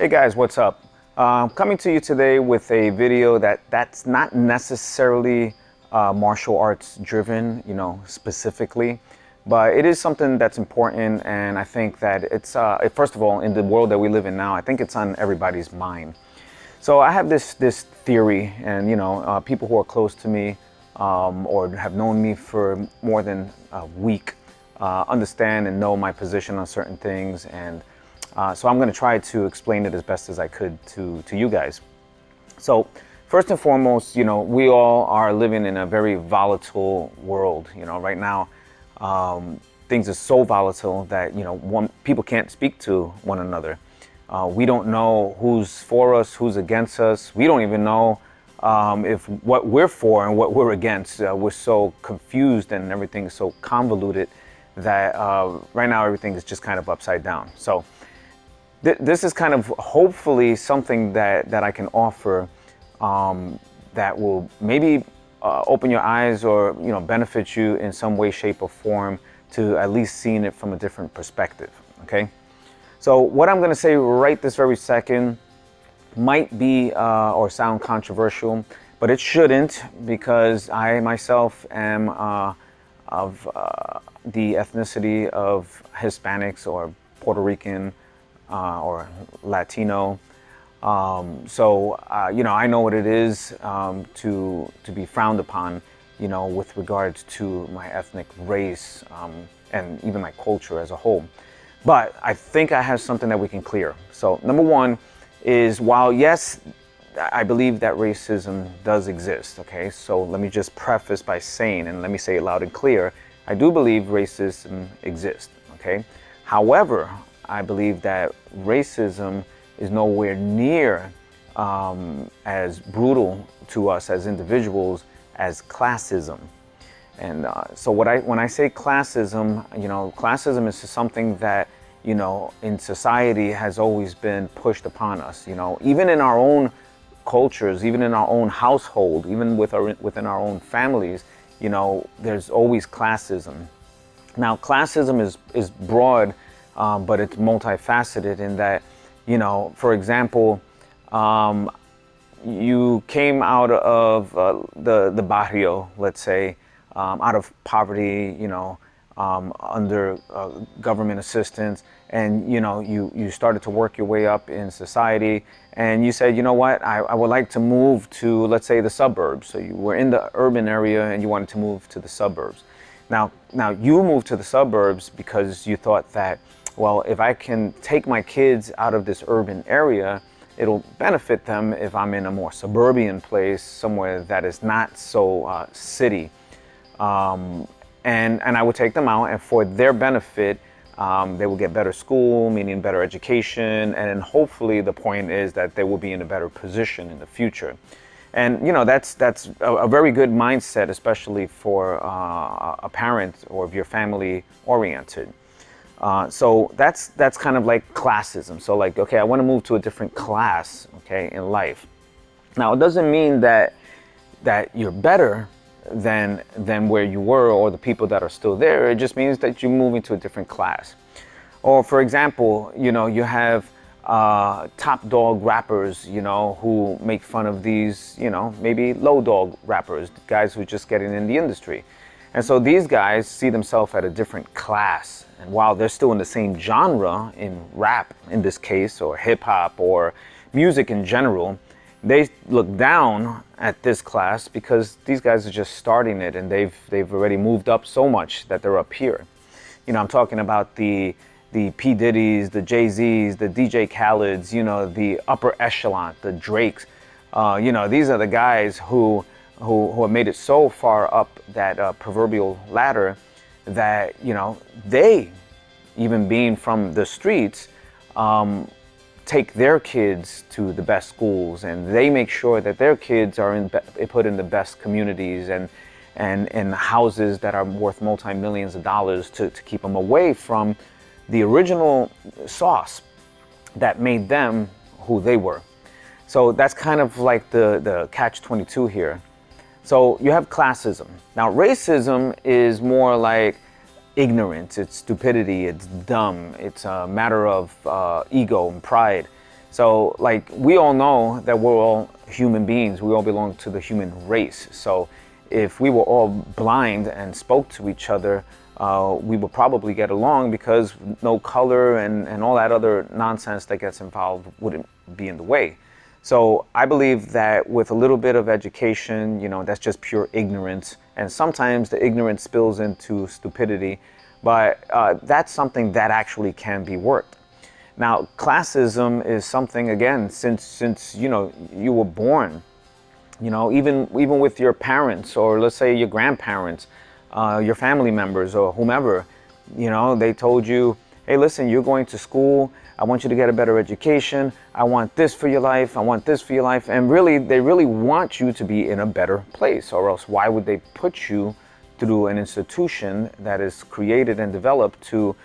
Hey guys, what's up? Coming to you today with a video that's not necessarily martial arts driven, specifically, but it is something that's important, and I think that it's first of all, in the world that we live in now, I think it's on everybody's mind. So I have this theory, and people who are close to me or have known me for more than a week understand and know my position on certain things, and so I'm going to try to explain it as best as I could to you guys. So first and foremost, we all are living in a very volatile world. Right now, things are so volatile that people can't speak to one another. We don't know who's for us, who's against us. We don't even know if what we're for and what we're against. We're so confused and everything is so convoluted that right now everything is just kind of upside down. So this is kind of hopefully something that I can offer that will maybe open your eyes or benefit you in some way, shape, or form to at least seeing it from a different perspective. Okay, so what I'm going to say right this very second might be or sound controversial, but it shouldn't, because I myself am of the ethnicity of Hispanics or Puerto Rican or Latino. So I know what it is to be frowned upon, with regards to my ethnic race and even my culture as a whole. But I think I have something that we can clear. So number one is, while yes, I believe that racism does exist. Okay, so let me just preface by saying, and let me say it loud and clear, I do believe racism exists. Okay, however, I believe that racism is nowhere near as brutal to us as individuals as classism. And so when I say classism, classism is something that, in society has always been pushed upon us, even in our own cultures, even in our own household, even within our own families, there's always classism. Now, classism is broad, but it's multifaceted in that, for example, you came out of the barrio, let's say, out of poverty, under government assistance, and you started to work your way up in society, and you said, what, I would like to move to, let's say, the suburbs. So you were in the urban area and you wanted to move to the suburbs. Now you moved to the suburbs because you thought that, well, if I can take my kids out of this urban area, it'll benefit them if I'm in a more suburban place, somewhere that is not so city. And I would take them out, and for their benefit, they will get better school, meaning better education, and hopefully the point is that they will be in a better position in the future. And that's a very good mindset, especially for a parent or if you're family oriented. So that's kind of like classism. So like, okay, I want to move to a different class, okay, in life. Now, it doesn't mean that you're better than where you were or the people that are still there. It just means that you're moving to a different class. Or for example, you have top dog rappers, who make fun of these, maybe low dog rappers, guys who are just getting in the industry. And so these guys see themselves at a different class. And while they're still in the same genre, in rap in this case, or hip hop, or music in general, they look down at this class because these guys are just starting it, and they've already moved up so much that they're up here. I'm talking about the P. Diddy's, the Jay-Z's, the DJ Khaled's, the upper echelon, the Drakes. These are the guys who have made it so far up that proverbial ladder that, they, even being from the streets, take their kids to the best schools, and they make sure that their kids are put in the best communities and houses that are worth multi-millions of dollars to keep them away from the original sauce that made them who they were. So that's kind of like the catch-22 here. So you have classism. Now, racism is more like ignorance, it's stupidity, it's dumb, it's a matter of ego and pride. So like we all know that we're all human beings. We all belong to the human race. So if we were all blind and spoke to each other, we would probably get along because no color and all that other nonsense that gets involved wouldn't be in the way. So I believe that with a little bit of education, that's just pure ignorance. And sometimes the ignorance spills into stupidity, but that's something that actually can be worked. Now, classism is something, again, since you were born, even with your parents, or let's say your grandparents, your family members or whomever, they told you, hey, listen, you're going to school. I want you to get a better education. I want this for your life. I want this for your life. And really, they really want you to be in a better place, or else why would they put you through an institution that is created and developed to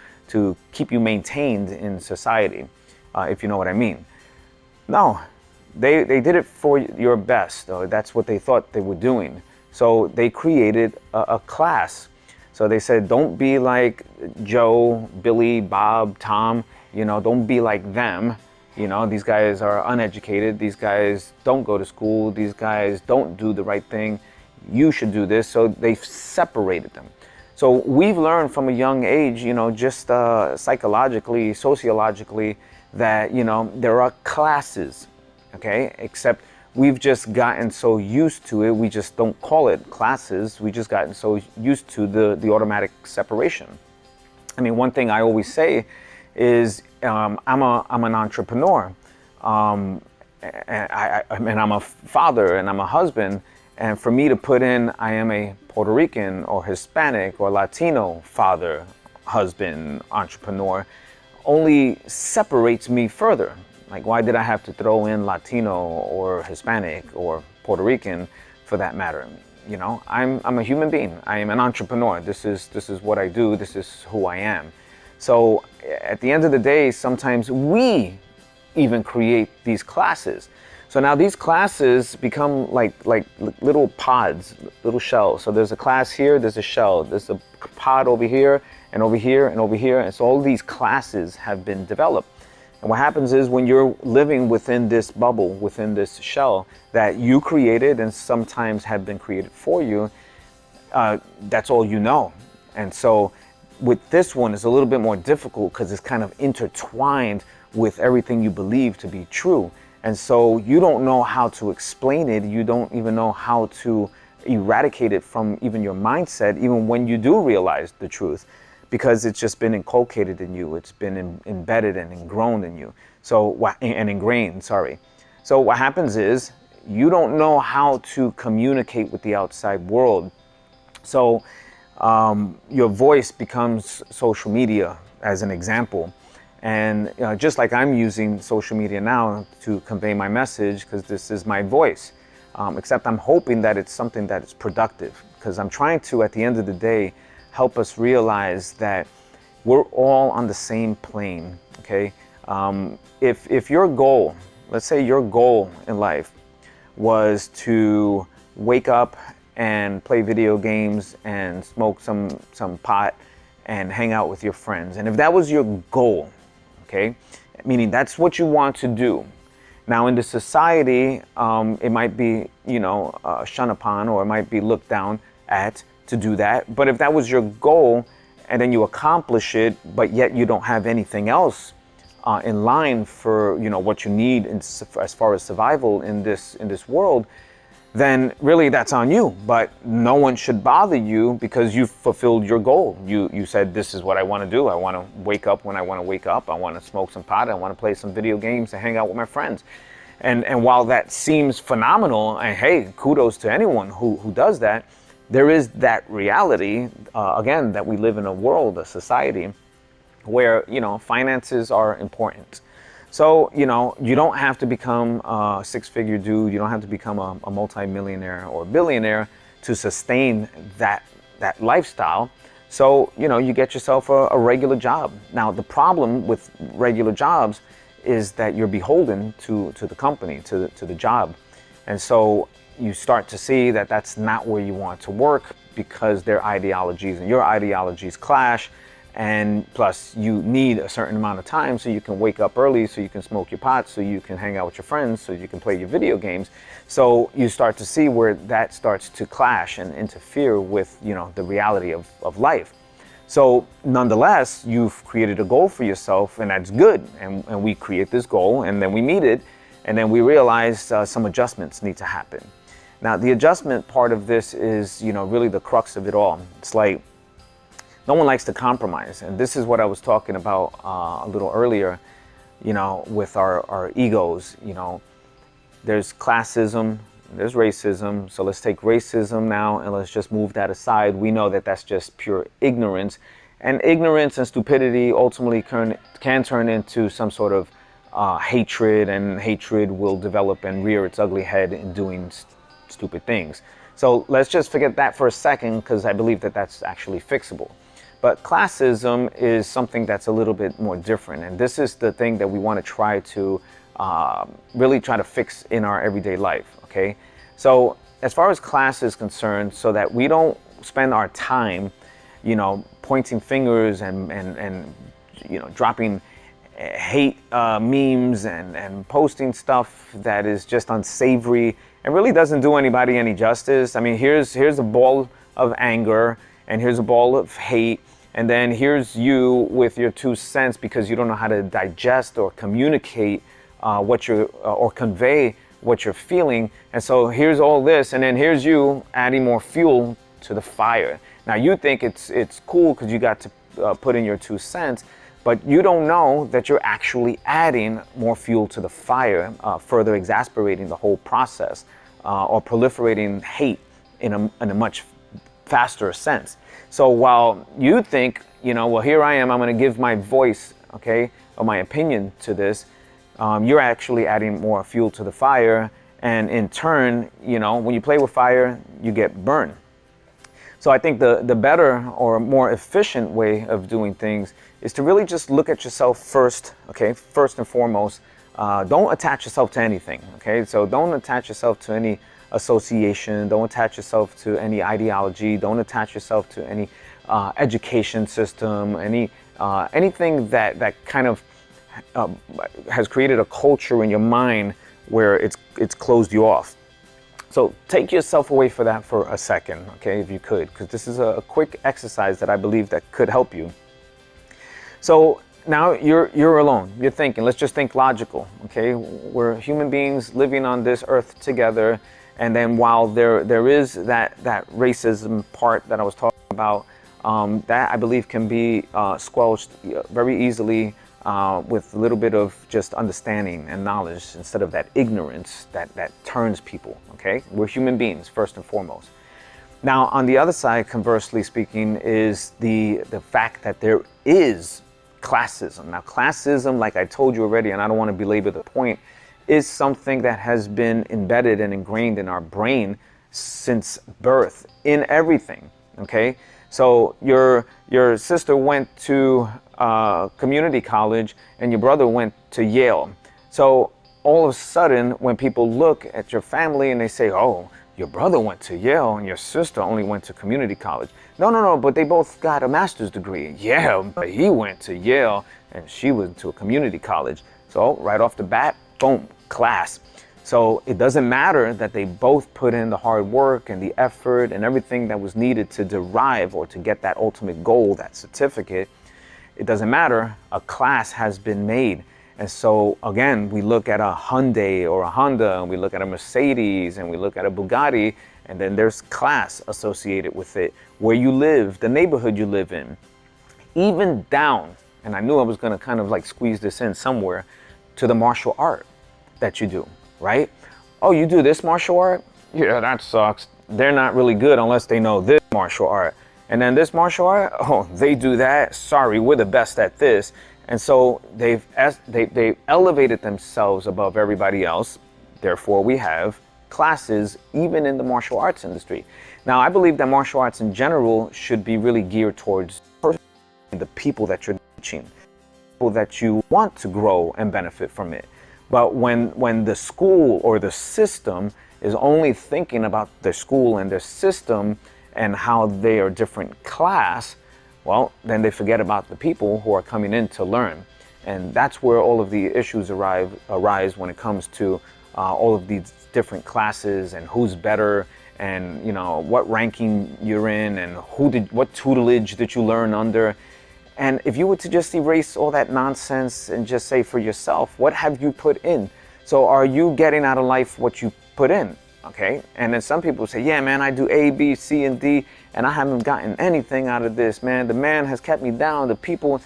keep you maintained in society, if you know what I mean. No, they did it for your best, or that's what they thought they were doing. So they created a class. So they said, don't be like Joe, Billy, Bob, Tom, don't be like them. These guys are uneducated. These guys don't go to school. These guys don't do the right thing. You should do this. So they've separated them. So we've learned from a young age, just psychologically, sociologically, that, there are classes, okay? Except we've just gotten so used to it, we just don't call it classes. We just gotten so used to the automatic separation. I mean, one thing I always say is I'm an entrepreneur, and I'm a father, and I'm a husband. And for me to put in, I am a Puerto Rican or Hispanic or Latino father, husband, entrepreneur, only separates me further. Like, why did I have to throw in Latino or Hispanic or Puerto Rican for that matter? I'm a human being. I am an entrepreneur. This is what I do. This is who I am. So at the end of the day, sometimes we even create these classes. So now these classes become like little pods, little shells. So there's a class here, there's a shell, there's a pod over here, and over here, and over here. And so all these classes have been developed. And what happens is when you're living within this bubble, within this shell that you created and sometimes have been created for you, that's all you know. And so with this one, it's a little bit more difficult because it's kind of intertwined with everything you believe to be true. And so you don't know how to explain it. You don't even know how to eradicate it from even your mindset, even when you do realize the truth, because it's just been inculcated in you. It's been embedded and ingrown in you. Ingrained, sorry. So what happens is you don't know how to communicate with the outside world. So your voice becomes social media, as an example. And just like I'm using social media now to convey my message, because this is my voice, except I'm hoping that it's something that is productive, because I'm trying to, at the end of the day, help us realize that we're all on the same plane, okay? If your goal, let's say your goal in life was to wake up and play video games and smoke some pot and hang out with your friends, and if that was your goal, okay, meaning that's what you want to do. Now in the society, it might be, shunned upon, or it might be looked down at to do that. But if that was your goal and then you accomplish it, but yet you don't have anything else in line for, what you need as far as survival in this world, then really that's on you. But no one should bother you because you've fulfilled your goal. You said, this is what I want to do. I want to wake up when I want to wake up. I want to smoke some pot. I want to play some video games and hang out with my friends. And while that seems phenomenal, and hey, kudos to anyone who does that, there is that reality, again, that we live in a world, a society, where, finances are important. So, you don't have to become a six-figure dude. You don't have to become a multi-millionaire or billionaire to sustain that lifestyle. So, you get yourself a regular job. Now, the problem with regular jobs is that you're beholden to the company, to the job. And so you start to see that that's not where you want to work because their ideologies and your ideologies clash. And plus you need a certain amount of time so you can wake up early, so you can smoke your pot, so you can hang out with your friends, so you can play your video games. So you start to see where that starts to clash and interfere with, you know, the reality of life. So nonetheless, you've created a goal for yourself, and that's good. And we create this goal, and then we meet it, and then we realize some adjustments need to happen. Now, the adjustment part of this is, you know, really the crux of it all. It's like, no one likes to compromise. And this is what I was talking about a little earlier, you know, with our egos. You know, there's classism, there's racism. So let's take racism now and let's just move that aside. We know that that's just pure ignorance. And ignorance and stupidity ultimately can turn into some sort of hatred, and hatred will develop and rear its ugly head in doing stupid things. So let's just forget that for a second, because I believe that that's actually fixable. But classism is something that's a little bit more different. And this is the thing that we want to try to really try to fix in our everyday life, okay? So as far as class is concerned, so that we don't spend our time, you know, pointing fingers and you know, dropping hate memes and posting stuff that is just unsavory and really doesn't do anybody any justice. I mean, here's a ball of anger, and here's a ball of hate, and then here's you with your 2 cents because you don't know how to digest or communicate or convey what you're feeling. And so here's all this, and then here's you adding more fuel to the fire. Now you think it's cool because you got to put in your 2 cents, but you don't know that you're actually adding more fuel to the fire, further exasperating the whole process, or proliferating hate in a much faster sense. So while you think, you know, well, here I am, I'm going to give my voice, okay, or my opinion to this, you're actually adding more fuel to the fire. And in turn, you know, when you play with fire, you get burned. So I think the better or more efficient way of doing things is to really just look at yourself first, okay, first and foremost. Don't attach yourself to anything, okay? So don't attach yourself to any association, don't attach yourself to any ideology, don't attach yourself to any education system, anything that kind of has created a culture in your mind where it's closed you off. So take yourself away for that for a second, okay, if you could, because this is a quick exercise that I believe that could help you. So now you're alone. You're thinking. Let's just think logical, okay? We're human beings living on this earth together, and then while there is that racism part that I was talking about, that I believe can be squelched very easily with a little bit of just understanding and knowledge instead of that ignorance that turns people, okay? We're human beings first and foremost. Now, on the other side, conversely speaking, is the fact that there is classism. Now, classism, like I told you already, and I don't want to belabor the point, is something that has been embedded and ingrained in our brain since birth, in everything, okay? So your sister went to community college and your brother went to Yale. So all of a sudden, when people look at your family and they say, oh, your brother went to Yale and your sister only went to community college. No, but they both got a master's degree. Yeah, but he went to Yale and she went to a community college. So right off the bat, boom, class. So it doesn't matter that they both put in the hard work and the effort and everything that was needed to derive or to get that ultimate goal, that certificate. It doesn't matter, a class has been made. And so again, we look at a Hyundai or a Honda, and we look at a Mercedes, and we look at a Bugatti, and then there's class associated with it, where you live, the neighborhood you live in, even down, and I knew I was gonna kind of like squeeze this in somewhere, to the martial art that you do, right? Oh, you do this martial art? Yeah, that sucks. They're not really good unless they know this martial art. And then this martial art, oh, they do that. Sorry, we're the best at this. And so they've elevated themselves above everybody else. Therefore, we have classes even in the martial arts industry. Now, I believe that martial arts in general should be really geared towards the people that you're teaching, people that you want to grow and benefit from it. But when the school or the system is only thinking about their school and their system and how they are different class, well, then they forget about the people who are coming in to learn. And that's where all of the issues arise when it comes to all of these different classes and who's better, and what ranking you're in, and what tutelage did you learn under. And if you were to just erase all that nonsense and just say for yourself, what have you put in? So are you getting out of life what you put in? Okay. And then some people say, yeah, man, I do A, B, C, and D, and I haven't gotten anything out of this, man. The man has kept me down. The people.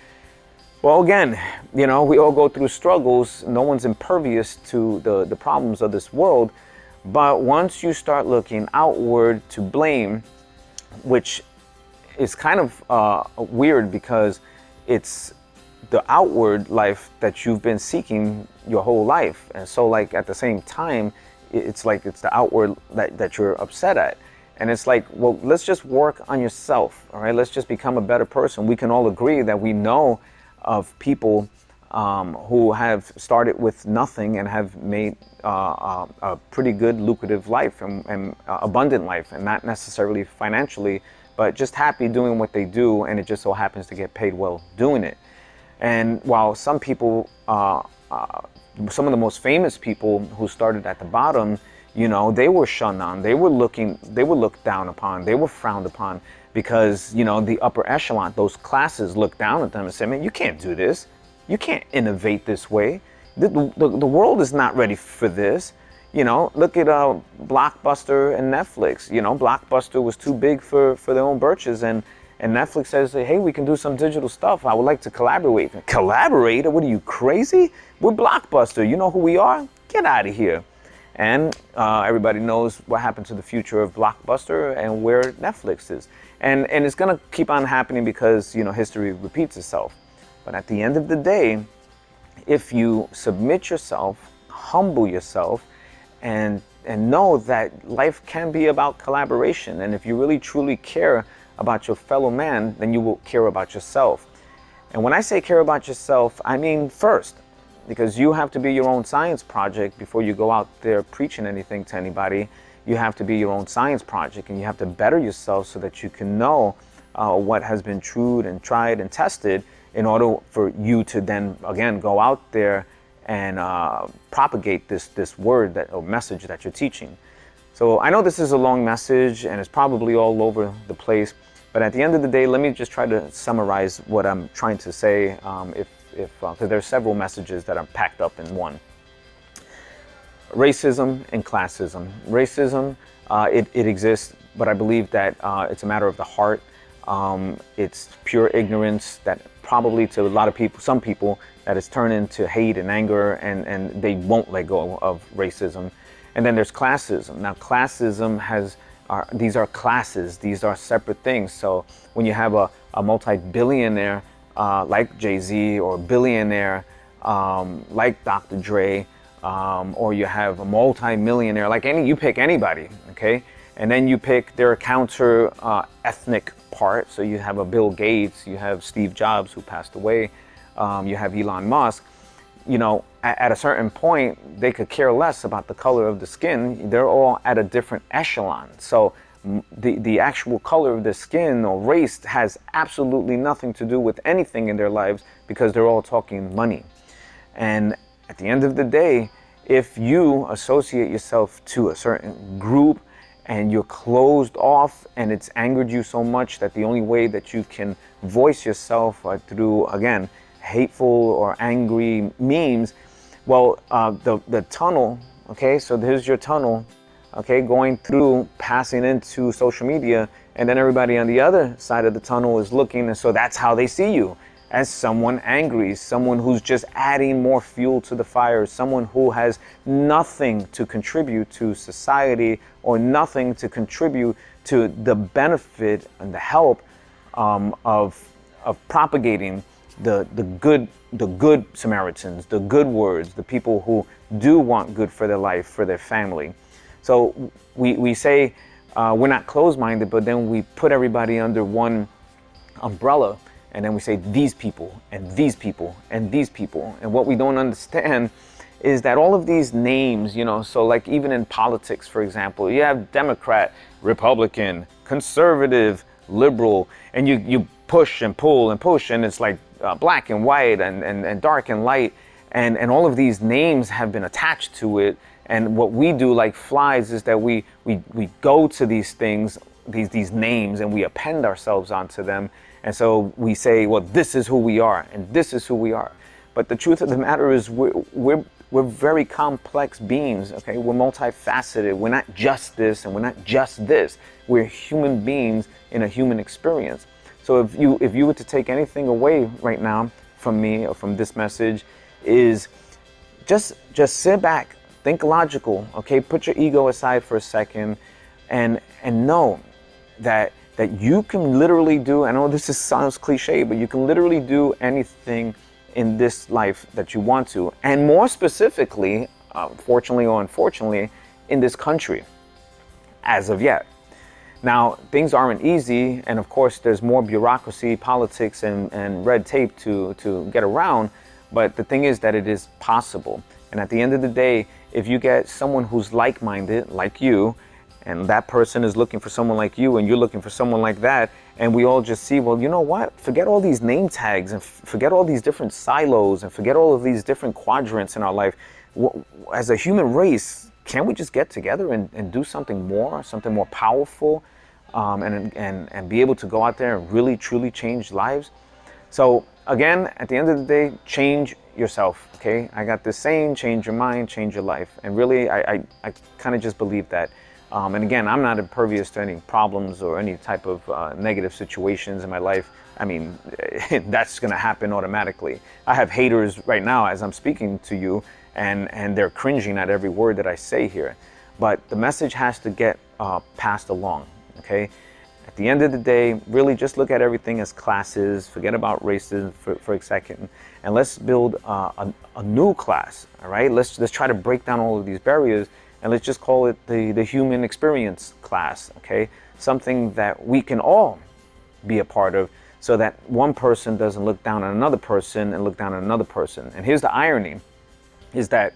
Well, again, we all go through struggles. No one's impervious to the problems of this world. But once you start looking outward to blame, which is kind of weird, because it's the outward life that you've been seeking your whole life. And so, like, at the same time, it's like it's the outward that you're upset at. And it's like, well, let's just work on yourself, all right? Let's just become a better person. We can all agree that we know of people who have started with nothing and have made a pretty good, lucrative life and abundant life, and not necessarily financially, but just happy doing what they do, and it just so happens to get paid well doing it. And while some people, some of the most famous people who started at the bottom, they were shunned on, they were looked down upon, they were frowned upon, because the upper echelon, those classes, looked down at them and said, man, you can't do this. You can't innovate this way. The world is not ready for this. Look at Blockbuster and Netflix. Blockbuster was too big for their own britches, and Netflix says, hey, we can do some digital stuff. I would like to collaborate. Collaborate? What are you, crazy? We're Blockbuster. You know who we are? Get out of here. And everybody knows what happened to the future of Blockbuster and where Netflix is. And it's going to keep on happening because, history repeats itself. But at the end of the day, if you submit yourself, humble yourself, and know that life can be about collaboration, and if you really truly care about your fellow man, then you will care about yourself. And when I say care about yourself, I mean first, because you have to be your own science project before you go out there preaching anything to anybody. You have to be your own science project, and you have to better yourself so that you can know what has been true and tried and tested, in order for you to then again go out there and propagate this word or message that you're teaching. So I know this is a long message and it's probably all over the place, but at the end of the day, let me just try to summarize what I'm trying to say, because there's several messages that are packed up in one. Racism and classism. Racism, it exists, but I believe that it's a matter of the heart. It's pure ignorance that probably to a lot of people, some people, that is turned into hate and anger, and they won't let go of racism. And then there's classism. Now, classism these are classes, these are separate things. So when you have a multi-billionaire like Jay-Z, or billionaire like Dr. Dre, or you have a multi-millionaire, you pick anybody, okay? And then you pick their counter ethnic part. So you have a Bill Gates, you have Steve Jobs, who passed away, you have Elon Musk. At a certain point, they could care less about the color of the skin. They're all at a different echelon. So the actual color of the skin or race has absolutely nothing to do with anything in their lives, because they're all talking money. And at the end of the day, if you associate yourself to a certain group and you're closed off, and it's angered you so much that the only way that you can voice yourself are through, again, hateful or angry memes, well, the tunnel, okay, so here's your tunnel, okay, going through, passing into social media, and then everybody on the other side of the tunnel is looking, and so that's how they see you, as someone angry, someone who's just adding more fuel to the fire, someone who has nothing to contribute to society, or nothing to contribute to the benefit and the help of propagating the good Samaritans, the good words, the people who do want good for their life, for their family. So we say we're not closed-minded, but then we put everybody under one umbrella. And then we say these people and these people and these people. And what we don't understand is that all of these names, so like even in politics, for example, you have Democrat, Republican, conservative, liberal, and you push and pull and push, and it's like black and white and dark and light, and all of these names have been attached to it. And what we do like flies is that we go to these things, these names, and we append ourselves onto them. And so we say, well, this is who we are, and this is who we are. But the truth of the matter is we're very complex beings, okay? We're multifaceted. We're not just this, and we're not just this. We're human beings in a human experience. So if you were to take anything away right now from me or from this message, is just sit back, think logical, okay? Put your ego aside for a second, and know that you can literally do, I know this sounds cliche, but you can literally do anything in this life that you want to. And more specifically, fortunately or unfortunately, in this country, as of yet. Now, things aren't easy, and of course there's more bureaucracy, politics, and red tape to get around, but the thing is that it is possible. And at the end of the day, if you get someone who's like-minded, like you, and that person is looking for someone like you, and you're looking for someone like that, and we all just see, well, you know what? Forget all these name tags, and forget all these different silos, and forget all of these different quadrants in our life. As a human race, can't we just get together and do something more powerful, and be able to go out there and really, truly change lives? So again, at the end of the day, change yourself, okay? I got this saying, change your mind, change your life. And really, I kind of just believe that. And again, I'm not impervious to any problems or any type of negative situations in my life. I mean, that's going to happen automatically. I have haters right now as I'm speaking to you, and they're cringing at every word that I say here. But the message has to get passed along, okay? At the end of the day, really just look at everything as classes, forget about races for a second, and let's build a new class, all right? Let's try to break down all of these barriers, and let's just call it the human experience class, okay? Something that we can all be a part of, so that one person doesn't look down on another person and look down on another person. And here's the irony, is that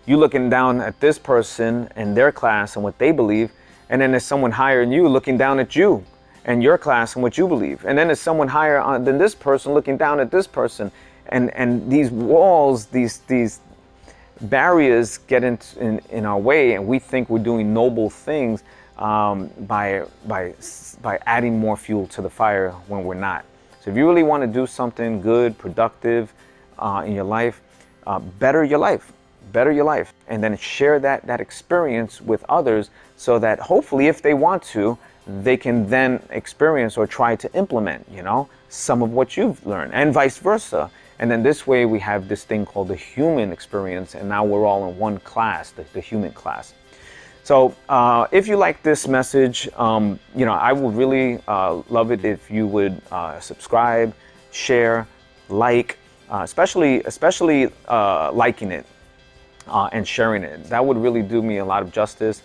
you looking down at this person and their class and what they believe, and then there's someone higher than you looking down at you and your class and what you believe. And then there's someone higher than this person looking down at this person. And these walls, these barriers get in our way, and we think we're doing noble things by adding more fuel to the fire when we're not. So if you really want to do something good, productive in your life, better your life, and then share that experience with others, so that hopefully, if they want to, they can then experience or try to implement, some of what you've learned, and vice versa. And then this way we have this thing called the human experience, and now we're all in one class, the human class. So if you like this message, I would really love it if you would subscribe, share, like, especially liking it and sharing it. That would really do me a lot of justice,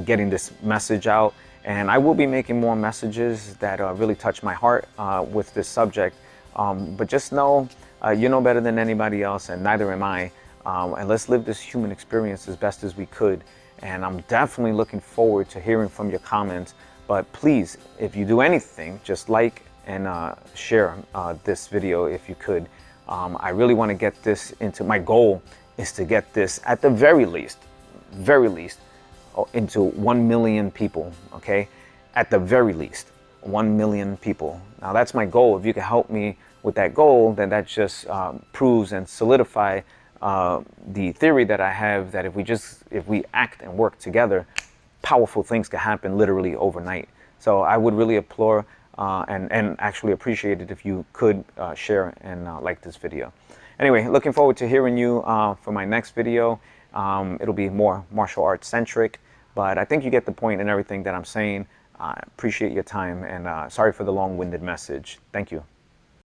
getting this message out. And I will be making more messages that really touch my heart with this subject. But just know, you know better than anybody else, and neither am I. And let's live this human experience as best as we could. And I'm definitely looking forward to hearing from your comments. But please, if you do anything, just like and share this video if you could. I really want to get this into, my goal is to get this at the very least, into 1 million people, okay? At the very least, 1 million people. Now that's my goal. If you can help me with that goal, then that just proves and solidify the theory that I have, that if we act and work together, powerful things can happen literally overnight. So I would really applaud and actually appreciate it if you could share and like this video. Anyway, looking forward to hearing you for my next video. It'll be more martial arts centric, but I think you get the point in everything that I'm saying. I appreciate your time, and sorry for the long-winded message. Thank you.